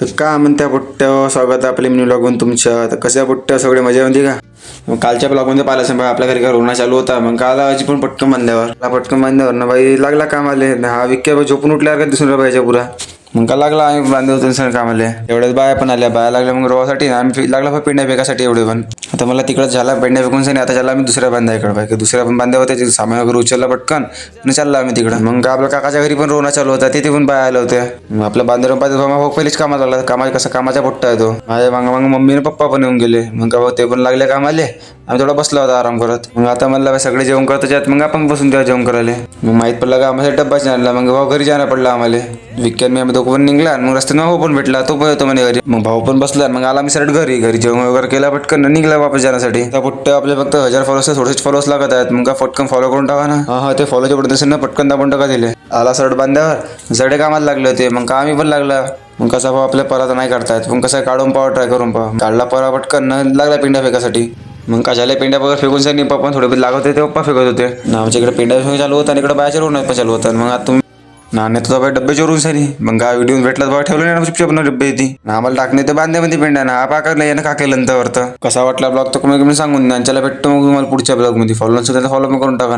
तर का म्हणत्या बुट्ट्या स्वागत आपले मी लागून तुमच्या. तर कशा बुट्ट्या सगळे मजेमध्ये का. मग कालच्या ब्लॉगमध्ये पाहिलं असेल आपल्या घरी का रोना चालू होता. मग काल आवाजी पण पटकन बांधल्यावर ना बाई लागला कामाले. हा विक्या झोपून उठल्यावर का दिसून पाहिजे पुरा. मग का लागला आम्ही बांधे होतो सण कामाले. एवढ्याच बाया पण आल्या. बाया लागल्या मग रोवासाठी आम्ही लागला पेंड्या फेकासाठी एवढे पण. आता मला तिकडं झाला पेंड्या फेकून सण. आता झाला आम्ही दुसऱ्या बांधायकडे पाहिजे. दुसऱ्या पण बांध्या होत्या तिथे सामान वगैरे उचलला पटकन आणि चालला आम्ही तिकडं. मग आपल्या काकाच्या घरी पण रोना चालू होता. तिथे पण बाया आल्या होत्या. मग आपल्या बांधवर भाऊ पहिलेच कामाला लागला. कसा कामाचा पोट्टा आहे तो. माझ्या मग मम्मी आणि पप्पा पण येऊन गेले. मग का ते पण लागले कामाले. आम्ही थोडा बसला होता आराम करत. मग आता म्हणलं सगळे जेवण करत त्याच्यात मग आपण बसून तेव्हा जेवण करायला. मग माहीत पडलं का आम्हाला डब्बाच आणला. मग भाऊ घरी जाणं पडलं आम्हाला. विक्यान मी आम्ही दोघं पण निघला. मग रस्त्यानं भाऊ पण भेटला. तो पण येतो म्हणे घरी. मग भाऊ पण बसला. मग आला मी सरळ घरी जेवण वगैरे केला पटकन निघला वापस जाण्यासाठी. त्या पुट्ट आपले फक्त 1000 फॉलोअर्स थोडेच फॉलोअर्स लागत आहेत. मग का पटकन फॉलो करून टाका ना. हा ते फॉलोचे पडत असेल ना पटकन दाबून टाका दिले. आला सरळ बांध्यावर सगळे कामाला लागले होते. मग का आम्ही पण लागला. मग कसा भाऊ आपल्या परात नाही काढतायत. मग कसा काढून पाहा ट्राय करून पाहा. काढला परा पटकन लागला पेंड्या फेकासाठी. मग कशाला पेंड्या वगैरे फेकून सांग पप्पा थोडे लागत होते ते पप्पा फेकत होते. आमच्या इकडे पेंड्या फेकून चालू होता आणि इकडे बायाच्या रोड पण चालू होतात. मग आता तुम्ही नाणे तुझा बाई डब्बे चोरून सरी. मग काय व्हिडिओ भेटला बाबा ठेवलं नाही चुपचाप ना डब्बे येते. आम्हाला टाकणे ते बांध्यामध्ये पेंड्या ना हा का नाही का केलं नंतर. कसा वाटला ब्लॉग तर तुम्ही सांगून द्या. चला भेटतो मग तुम्हाला पुढच्या ब्लॉगमध्ये. फॉलो पण करून टाका.